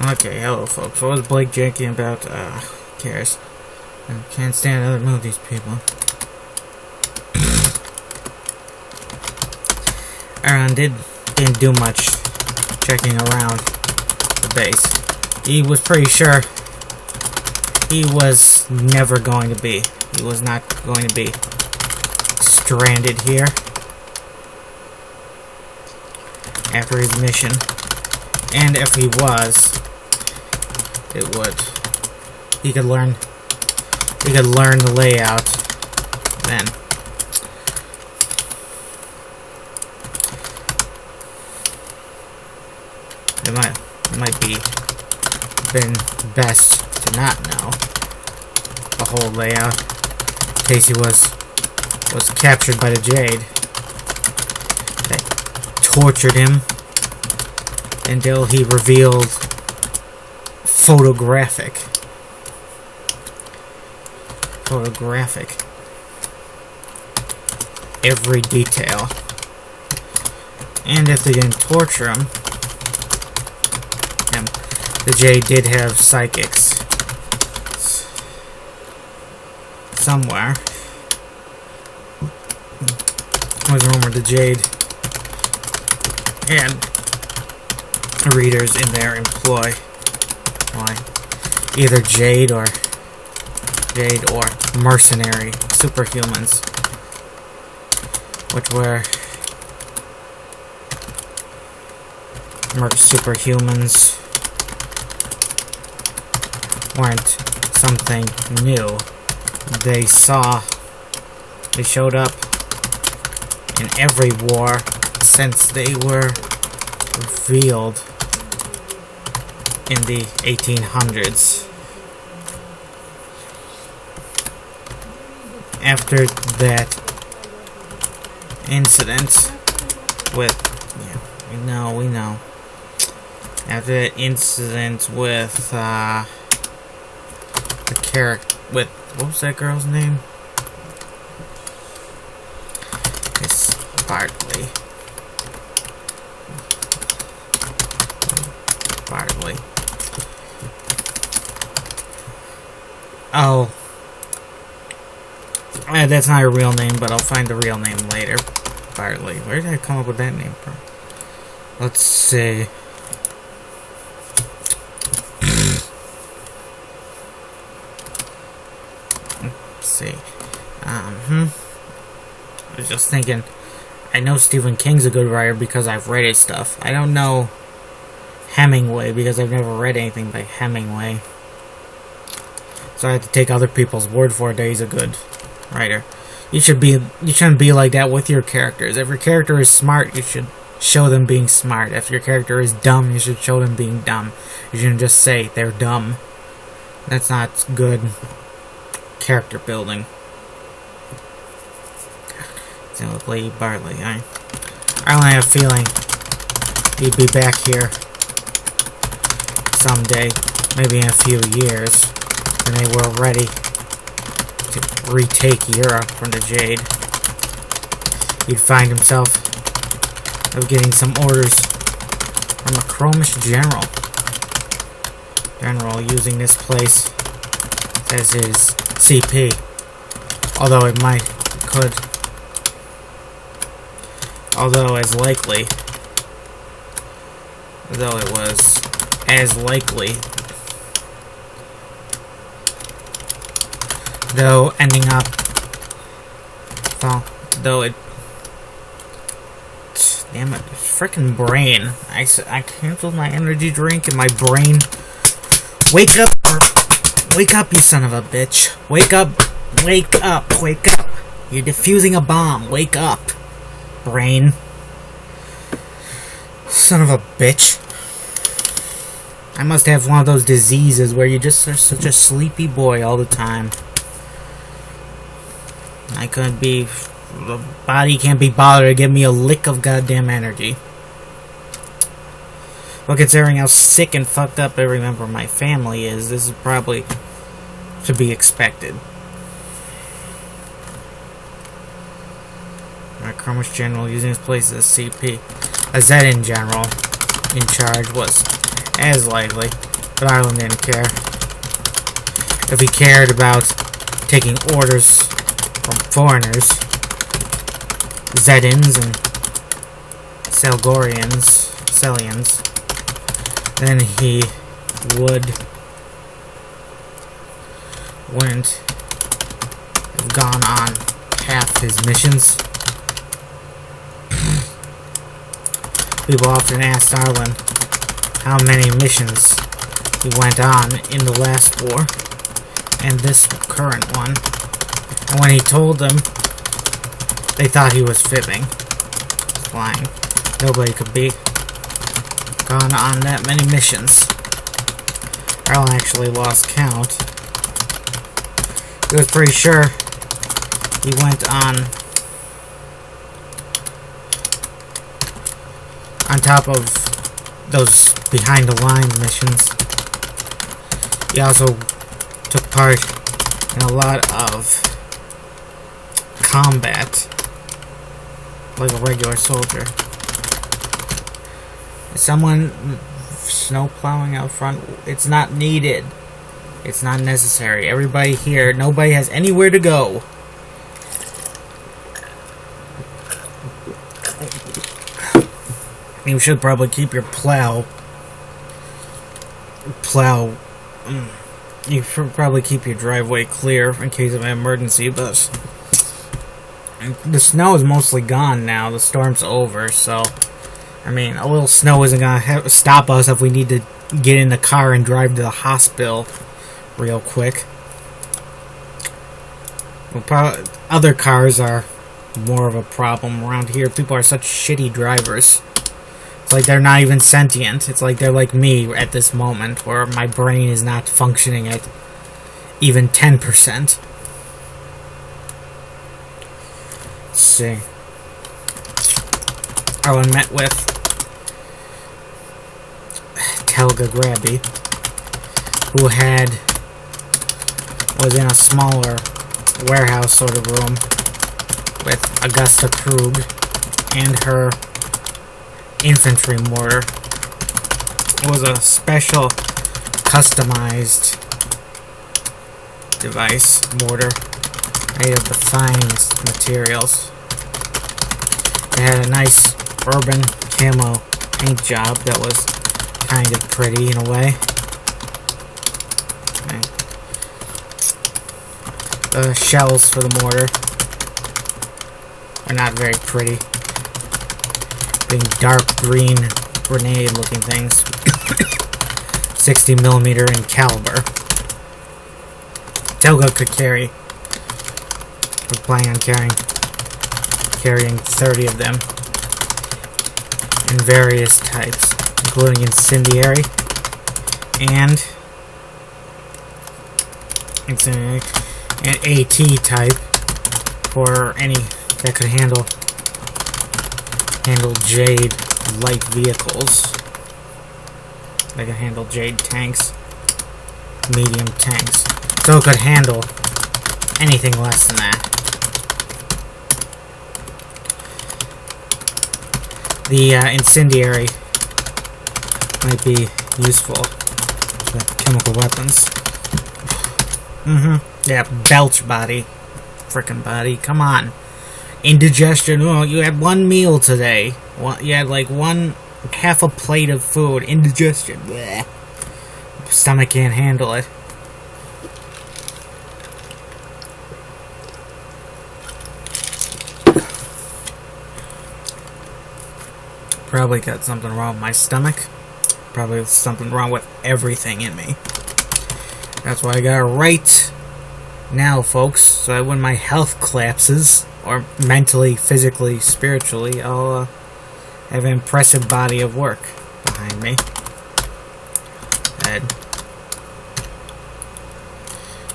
Okay, hello folks. What was Blake joking about? Who cares? I can't stand another move these people. Aaron didn't do much checking around the base. He was pretty sure he was never going to be. He was not going to be stranded here after his mission. And if he was, he could learn the layout then. It might be been best to not know the whole layout in case he was captured by the Jade that tortured him until he revealed photographic every detail. And if they didn't torture him, the Jade did have psychics somewhere. I was rumored the Jade and readers in their employ. Why? Either Jade or mercenary superhumans, which were superhumans weren't something new. They showed up in every war since they were revealed in the 1800s. After that incident with, we know. After that incident with what was that girl's name? It's Bartley. Oh. That's not her real name, but I'll find the real name later. Bartley. Where did I come up with that name from? Let's see. I was just thinking, I know Stephen King's a good writer because I've read his stuff. I don't know Hemingway because I've never read anything by Hemingway. So I have to take other people's word for it that he's a good writer. You shouldn't be like that with your characters. If your character is smart, you should show them being smart. If your character is dumb, you should show them being dumb. You shouldn't just say they're dumb. That's not good character building. So with Lady Bartley, I only have a feeling he'd be back here someday, maybe in a few years, when they were ready to retake Europe from the Jade. He'd find himself getting some orders from a Chromish general using this place as his CP. Although it was as likely, though ending up, damn it, frickin' brain. I canceled my energy drink and my brain. Wake up, you son of a bitch. Wake up. You're defusing a bomb. Wake up, brain. Son of a bitch. I must have one of those diseases where you just are such a sleepy boy all the time. The body can't be bothered to give me a lick of goddamn energy. Well, considering how sick and fucked up every member of my family is, this is probably to be expected. My Chromish General using his place as CP. A Zedin General in charge was as likely. But Ireland didn't care. If he cared about taking orders from foreigners, Zedins and Selgorians, then he wouldn't have gone on half his missions. People often asked Ireland how many missions he went on in the last war and this current one. And when he told them, they thought he was fibbing. Lying. Nobody could be gone on that many missions. Ireland actually lost count. He was pretty sure he went on top of those behind the line missions. He also took part in a lot of combat like a regular soldier. Is someone snow plowing out front? It's not needed. It's not necessary. Everybody here, nobody has anywhere to go. You should probably keep your plow. You should probably keep your driveway clear in case of an emergency, but the snow is mostly gone now. The storm's over, so I mean, a little snow isn't gonna stop us if we need to get in the car and drive to the hospital real quick. Other cars are more of a problem around here. People are such shitty drivers. It's like they're not even sentient. It's like they're like me at this moment, where my brain is not functioning at even 10%. Let's see. Arwen met with Telga Grabby, who was in a smaller warehouse sort of room with Augusta Krug and her infantry mortar. It was a special customized device mortar made of the finest materials. It had a nice urban camo paint job that was kind of pretty in a way. Okay. The shells for the mortar are not very pretty, being dark green grenade looking things. 60mm in caliber. Telga could carry. We're planning on carrying 30 of them in various types, including incendiary and an AT type for any that could handle Jade light vehicles. They could handle Jade tanks, medium tanks. So it could handle anything less than that. The incendiary might be useful for chemical weapons. Yeah, belch body. Frickin' body. Come on. Indigestion. Oh, you had one meal today. You had like half a plate of food. Indigestion. Blech. Stomach can't handle it. Probably got something wrong with my stomach. Probably something wrong with everything in me. That's why I gotta write now, folks, so that when my health collapses, or mentally, physically, spiritually, I'll have an impressive body of work behind me. And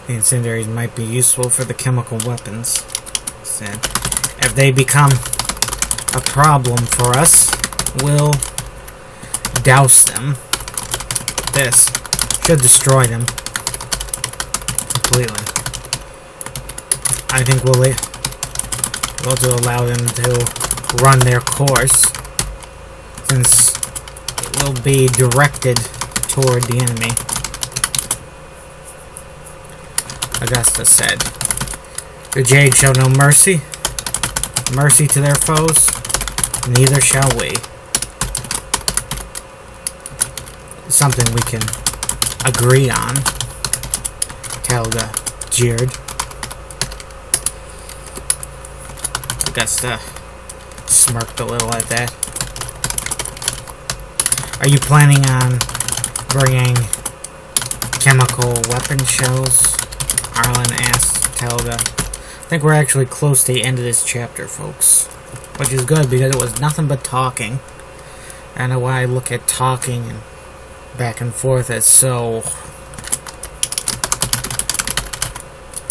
the incendiaries might be useful for the chemical weapons. So if they become a problem for us, we'll douse them. This should destroy them completely. I think we'll to allow them to run their course, since it will be directed toward the enemy. Augusta said. The Jade show no mercy. Mercy to their foes. Neither shall we. Something we can agree on. Telga jeered. Augusta smirked a little at that. Are you planning on bringing chemical weapon shows? Arlen asked Telga. I think we're actually close to the end of this chapter, folks. Which is good, because it was nothing but talking. I don't know why I look at talking and back and forth as so...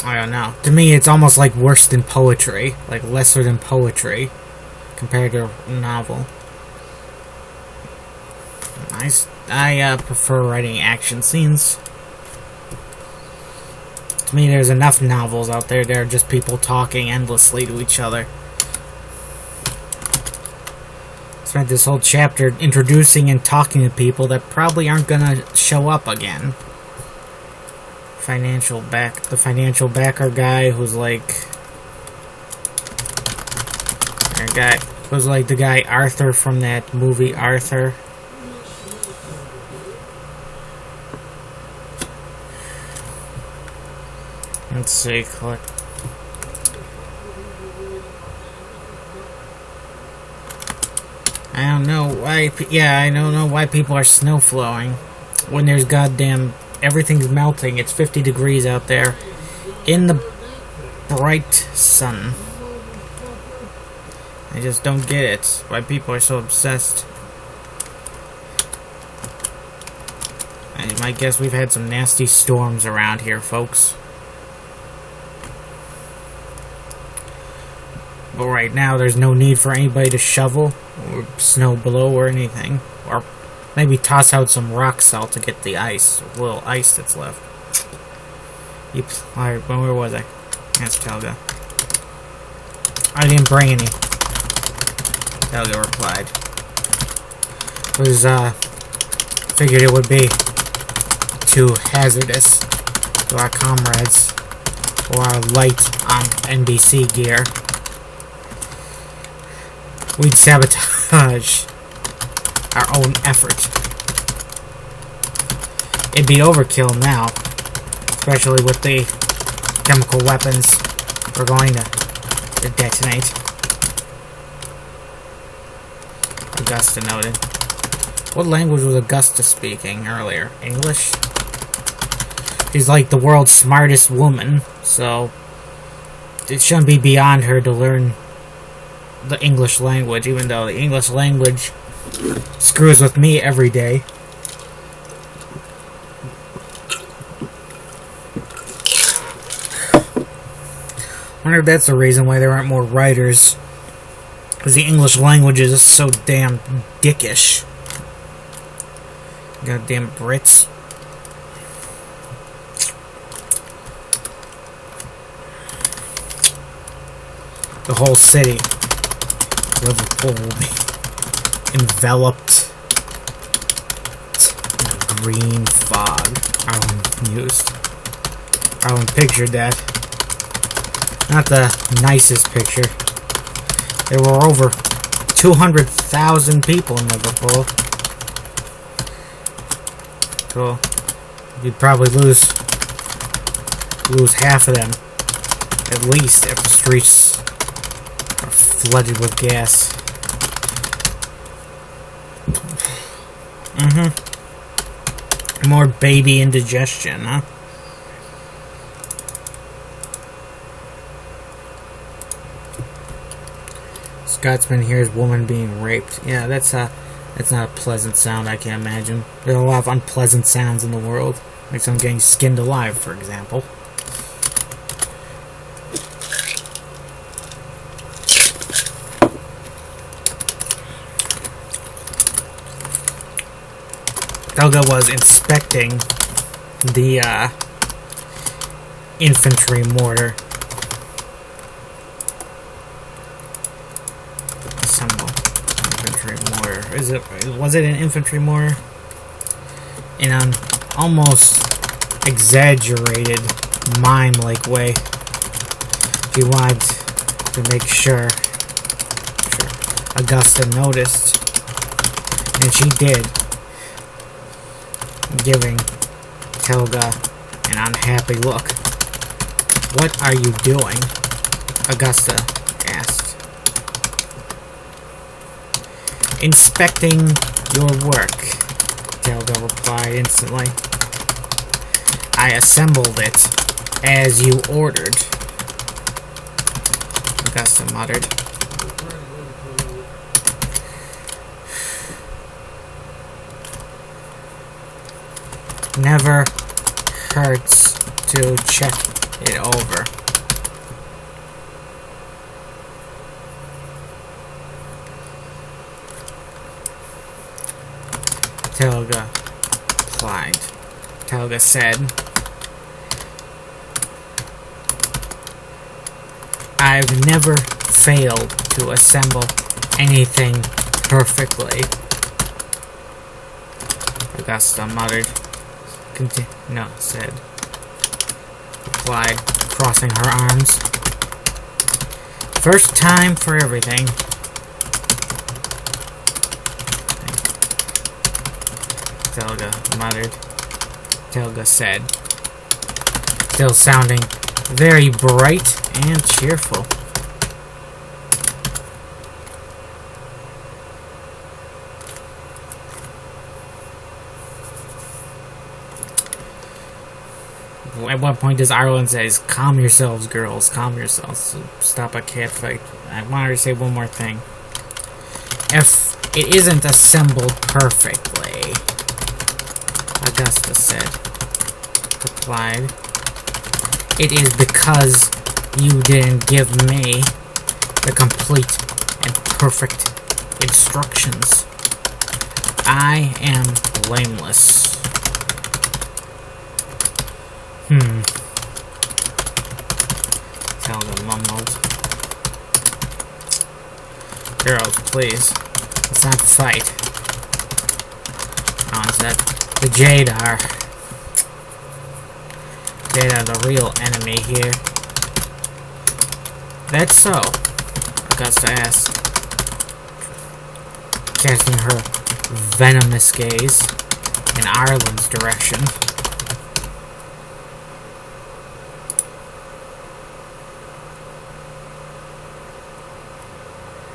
I don't know. To me, it's almost like worse than poetry. Like, lesser than poetry. Compared to a novel. I prefer writing action scenes. To me, there's enough novels out there that are just people talking endlessly to each other. Spent this whole chapter introducing and talking to people that probably aren't gonna show up again. The financial backer guy who's like... the guy Arthur from that movie Arthur. Let's see, collect. I don't know why. Yeah, I don't know why people are snow flowing when there's goddamn everything's melting. It's 50 degrees out there in the bright sun. I just don't get it. Why people are so obsessed. I might guess we've had some nasty storms around here, folks. But right now, there's no need for anybody to shovel or snow blow or anything. Or maybe toss out some rock salt to get the ice, a little ice that's left. Alright, where was I? That's Telga. I didn't bring any. Telga replied. Figured it would be too hazardous to our comrades or our light on NBC gear. We'd sabotage our own effort. It'd be overkill now, especially with the chemical weapons we're going to detonate. Augusta noted. What language was Augusta speaking earlier? English? She's like the world's smartest woman, so it shouldn't be beyond her to learn the English language, even though the English language screws with me every day. I wonder if that's the reason why there aren't more writers. Because the English language is just so damn dickish. Goddamn Brits. The whole city, Liverpool, will be enveloped in a green fog. Arlen mused. Arlen pictured that. Not the nicest picture. There were over 200,000 people in Liverpool. Cool. You'd probably lose half of them, at least, if the streets are flooded with gas. More baby indigestion, huh? Scotsman hears woman being raped. Yeah, that's not a pleasant sound, I can imagine. There are a lot of unpleasant sounds in the world. Like someone getting skinned alive, for example. Telga was inspecting the infantry mortar. Was it an infantry mortar? In an almost exaggerated mime-like way. She wanted to make sure Augusta noticed, and she did, giving Helga an unhappy look. "What are you doing?" Augusta asked. "Inspecting your work," Helga replied instantly. "I assembled it as you ordered," Augusta muttered. "Never hurts to check it over." Helga replied. Helga said, "I've never failed to assemble anything perfectly," Augusta muttered. Replied, crossing her arms. "First time for everything." Helga muttered. Helga said, still sounding very bright and cheerful. At one point does Ireland says, "Calm yourselves, girls, calm yourselves. Stop a cat fight." I want her to say one more thing. "If it isn't assembled perfectly," Augusta said, replied, "it is because you didn't give me the complete and perfect instructions. I am blameless." Helga mumbled. "Girls, please, let's not fight." Alan said, "The Jade are the real enemy here." "That's so?" Augusta asked, casting her venomous gaze in Ireland's direction.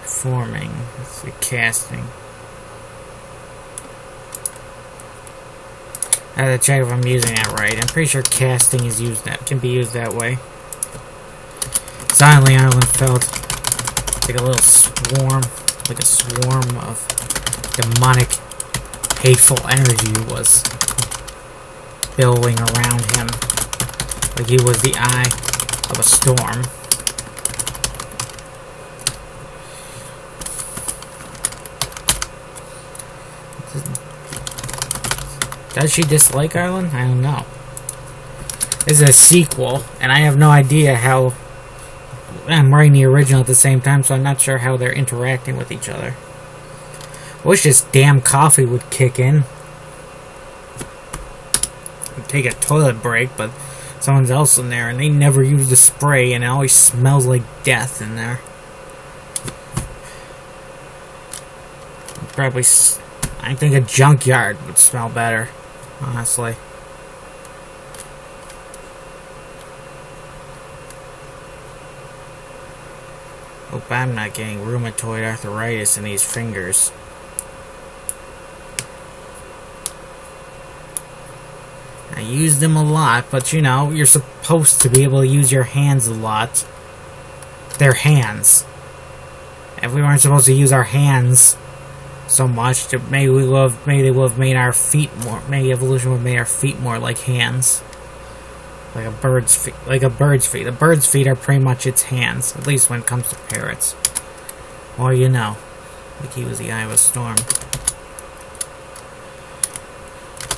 Forming, let's see, casting. I have to check if I'm using that right. I'm pretty sure casting is used can be used that way. Silently, Ireland felt like a swarm of demonic, hateful energy was billowing around him, like he was the eye of a storm. Does she dislike Ireland? I don't know. This is a sequel, and I have no idea how... I'm writing the original at the same time, so I'm not sure how they're interacting with each other. I wish this damn coffee would kick in. I'd take a toilet break, but someone's else in there, and they never use the spray, and it always smells like death in there. Probably... I think a junkyard would smell better, honestly. Hope I'm not getting rheumatoid arthritis in these fingers. I use them a lot, but you know, you're supposed to be able to use your hands a lot. They're hands. If we weren't supposed to use our hands so much, maybe they would have made our feet more. Maybe evolution would have made our feet more like hands, like a bird's feet. Like a bird's feet. A bird's feet are pretty much its hands, at least when it comes to parrots. Or you know, like he was the eye of a storm.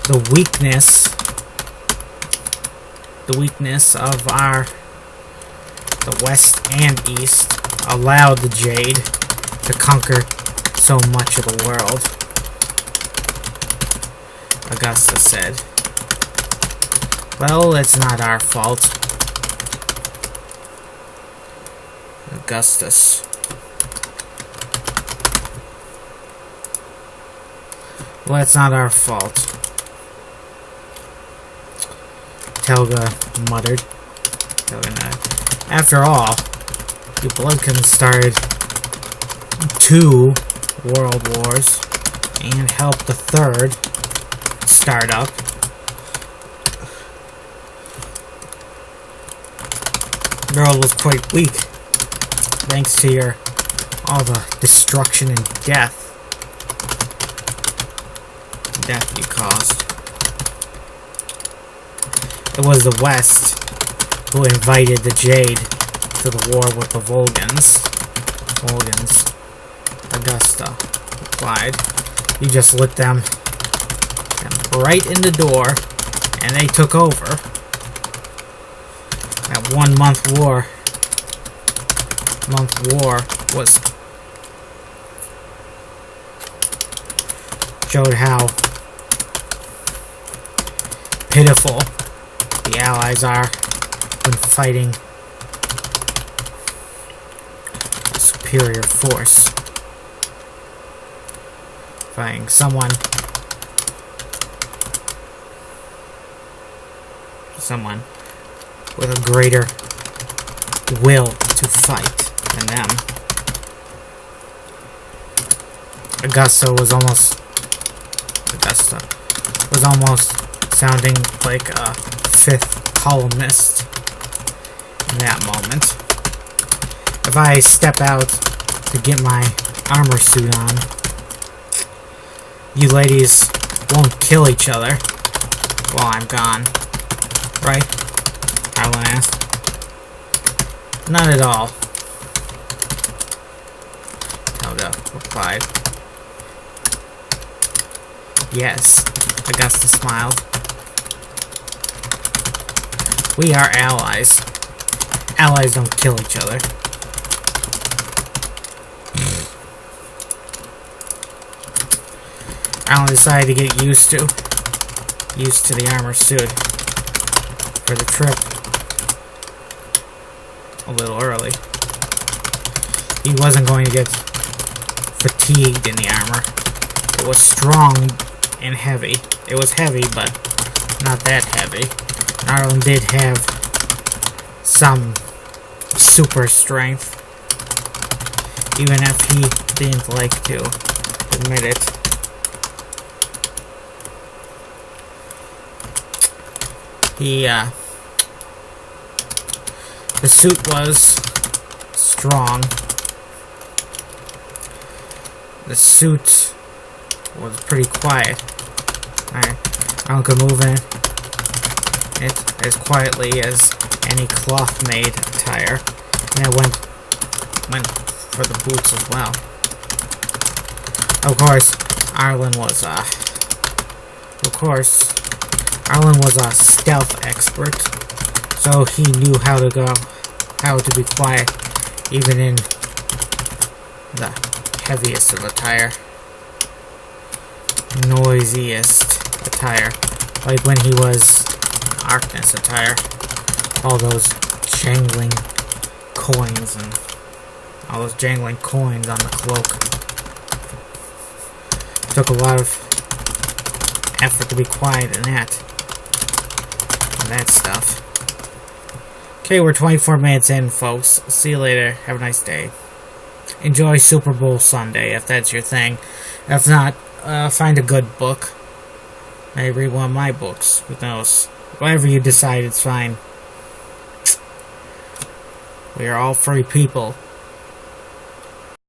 The weakness of the West and East allowed the Jade to conquer so much of the world, Augusta said. Well, it's not our fault. Augustus. Well, that's not our fault, Telga muttered. After all, you Bloodkins started 2 world wars and helped the 3rd start up. The world was quite weak, thanks to all the destruction and death you caused. It was the West who invited the Jade to the war with the Volgans. Augusta replied. You just let them right in the door, and they took over. That 1 month war was showed how pitiful the Allies are when fighting a superior force. Fighting someone with a greater will to fight than them. Augusta was almost sounding like a 5th columnist in that moment. If I step out to get my armor suit on, you ladies won't kill each other while I'm gone, right? Arlen asked. Not at all, Helga replied. Yes, Augusta smiled. We are allies. Allies don't kill each other. Arlen decided to get used to the armor suit for the trip a little early. He wasn't going to get fatigued in the armor. It was strong and heavy. It was heavy, but not that heavy. Arlen did have some super strength, even if he didn't like to admit it. The suit was strong. The suit was pretty quiet. Arlen could move in it as quietly as any cloth-made attire, and it went for the boots as well. Of course, Arlen was a stealth expert, so he knew how to be quiet, even in the heaviest of attire, noisiest attire, like when he was Archness attire. All those jangling coins on the cloak. Took a lot of effort to be quiet in that stuff. Okay, we're 24 minutes in, folks. See you later. Have a nice day. Enjoy Super Bowl Sunday, if that's your thing. If not, find a good book. Maybe read one of my books. Who knows? Whatever you decide, it's fine. We are all free people.